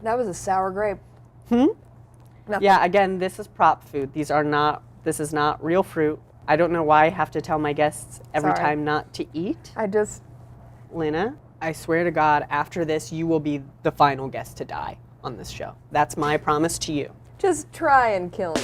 That was a sour grape. Nothing. Yeah, again, this is prop food. This is not real fruit. I don't know why I have to tell my guests every time not to eat. Lena, I swear to God, after this, you will be the final guest to die on this show. That's my promise to you. Just try and kill me.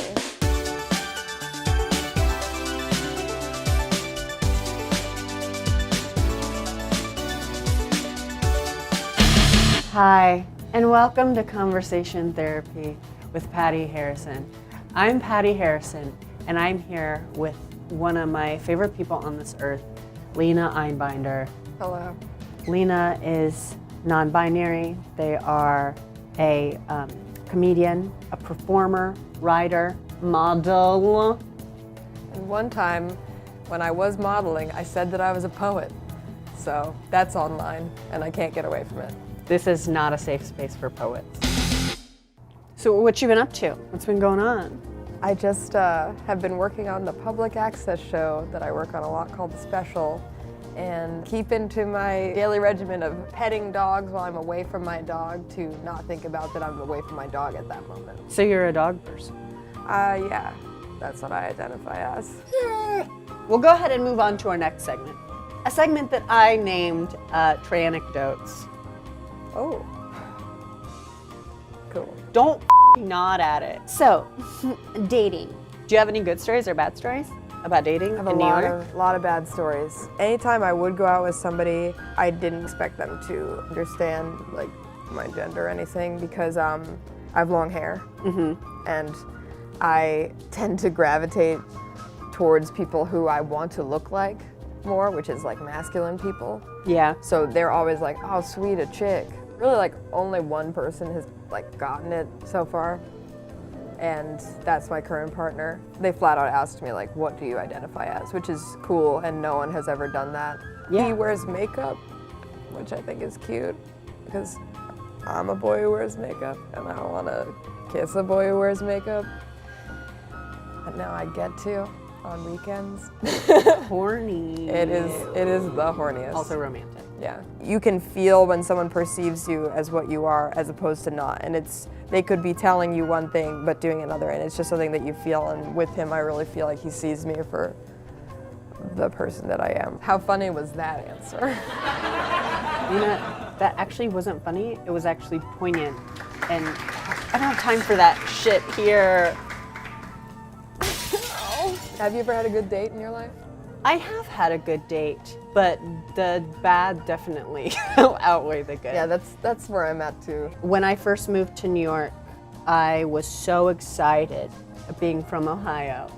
Hi, and welcome to Conversation Therapy with Patti Harrison. I'm Patti Harrison, and I'm here with one of my favorite people on this earth, Lena Einbinder. Hello. Lena is non-binary. They are a comedian, a performer, writer, model. And one time, when I was modeling, I said that I was a poet. So that's online, and I can't get away from it. This is not a safe space for poets. So what you been up to? What's been going on? I just have been working on the public access show that I work on a lot called The Special, and keep into my daily regimen of petting dogs while I'm away from my dog to not think about that I'm away from my dog at that moment. So you're a dog person? Yeah, that's what I identify as. We'll go ahead and move on to our next segment. A segment that I named Tranecdotes. Oh, cool. Don't nod at it. So, dating. Do you have any good stories or bad stories about dating I have in New York? a lot of bad stories. Anytime I would go out with somebody, I didn't expect them to understand like my gender or anything because I have long hair, and I tend to gravitate towards people who I want to look like more, which is like masculine people. Yeah. So they're always like, oh, sweet, a chick. Really, like, only one person has, like, gotten it so far, and that's my current partner. They flat out asked me, like, what do you identify as, which is cool, and no one has ever done that. Yeah. He wears makeup, which I think is cute, because I'm a boy who wears makeup, and I don't want to kiss a boy who wears makeup. But now I get to on weekends. Horny. It is the horniest. Also romantic. Yeah. You can feel when someone perceives you as what you are as opposed to not. And they could be telling you one thing but doing another, and it's just something that you feel. And with him, I really feel like he sees me for the person that I am. How funny was that answer? You know, that actually wasn't funny. It was actually poignant. And I don't have time for that shit here. Have you ever had a good date in your life? I have had a good date, but the bad definitely outweigh the good. Yeah, that's where I'm at too. When I first moved to New York, I was so excited, being from Ohio,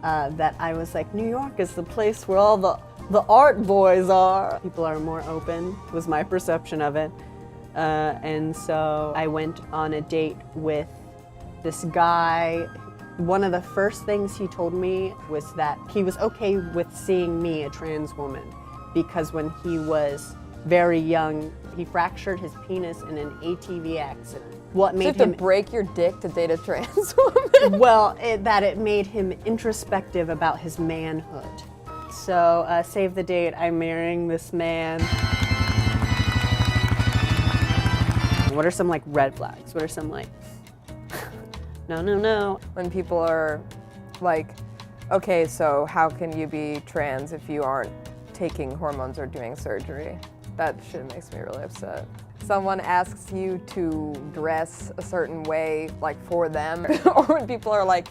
that I was like, New York is the place where all the art boys are. People are more open, was my perception of it. And so I went on a date with this guy. One of the first things he told me was that he was okay with seeing me, a trans woman, because when he was very young, he fractured his penis in an ATV accident. What made him him break your dick to date a trans woman? Well, it made him introspective about his manhood. So, save the date, I'm marrying this man. What are some like red flags? What are some like no. When people are like, okay, so how can you be trans if you aren't taking hormones or doing surgery? That shit makes me really upset. Someone asks you to dress a certain way, like for them, or when people are like,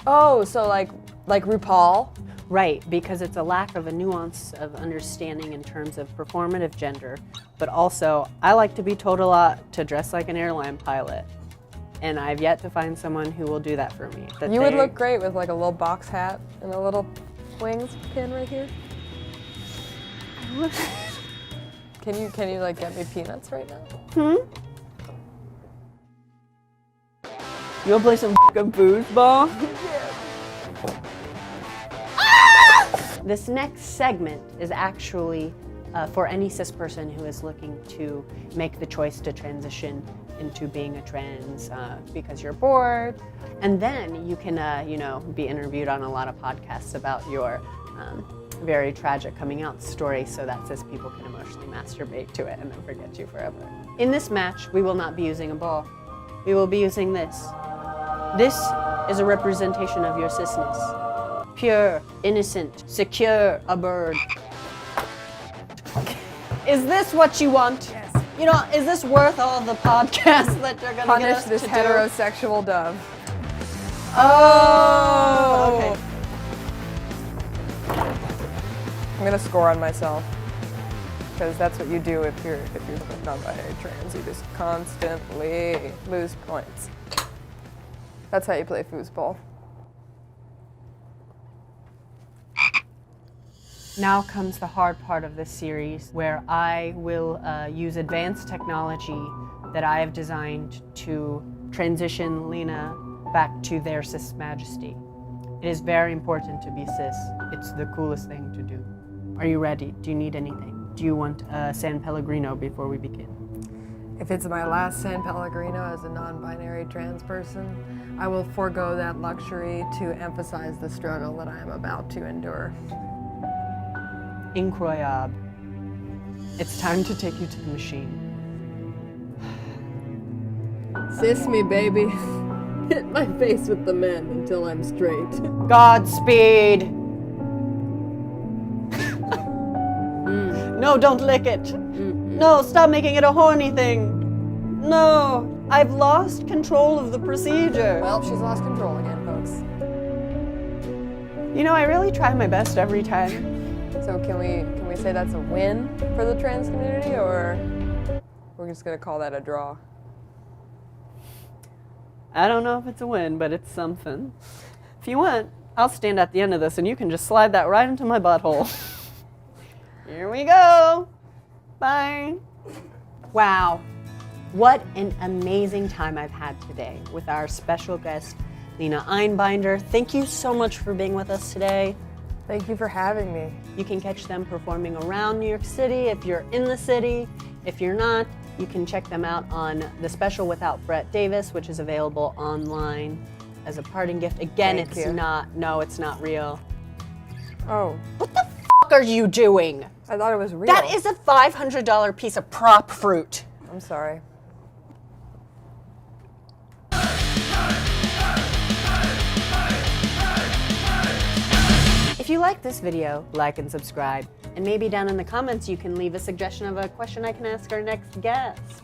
oh, so like RuPaul? Right, because it's a lack of a nuance of understanding in terms of performative gender, but also I like to be told a lot to dress like an airline pilot. And I've yet to find someone who will do that for me. You would look great with like a little box hat and a little wings pin right here. Can you like get me peanuts right now? You wanna play some fucking foosball? This next segment is actually for any cis person who is looking to make the choice to transition into being a trans because you're bored. And then you can, be interviewed on a lot of podcasts about your very tragic coming out story so that cis people can emotionally masturbate to it and then forget you forever. In this match, we will not be using a ball. We will be using this. This is a representation of your cisness. Pure, innocent, secure, a bird. Is this what you want? Yes. You know, is this worth all the podcasts that you're gonna Punish get us this to heterosexual dove. Oh! Okay. I'm gonna score on myself. Because that's what you do if you're non-binary trans. You just constantly lose points. That's how you play foosball. Now comes the hard part of this series where I will use advanced technology that I have designed to transition Lena back to their cis majesty. It is very important to be cis. It's the coolest thing to do. Are you ready? Do you need anything? Do you want San Pellegrino before we begin? If it's my last San Pellegrino as a non-binary trans person, I will forego that luxury to emphasize the struggle that I am about to endure. Incroyable. It's time to take you to the machine. Cis me, baby. Hit my face with the men until I'm straight. Godspeed! No, don't lick it. No, stop making it a horny thing. No, I've lost control of the procedure. Well, she's lost control again, folks. You know, I really try my best every time. So can we say that's a win for the trans community, or we're just gonna call that a draw? I don't know if it's a win, but it's something. If you want, I'll stand at the end of this and you can just slide that right into my butthole. Here we go. Bye. Wow. What an amazing time I've had today with our special guest, Lena Einbinder. Thank you so much for being with us today. Thank you for having me. You can catch them performing around New York City if you're in the city. If you're not, you can check them out on the special Without Brett Davis, which is available online as a parting gift. Again, Thank you. It's not real. Oh, What the f*** are you doing? I thought it was real. That is a $500 piece of prop fruit. I'm sorry. If you like this video, like and subscribe. And maybe down in the comments you can leave a suggestion of a question I can ask our next guest.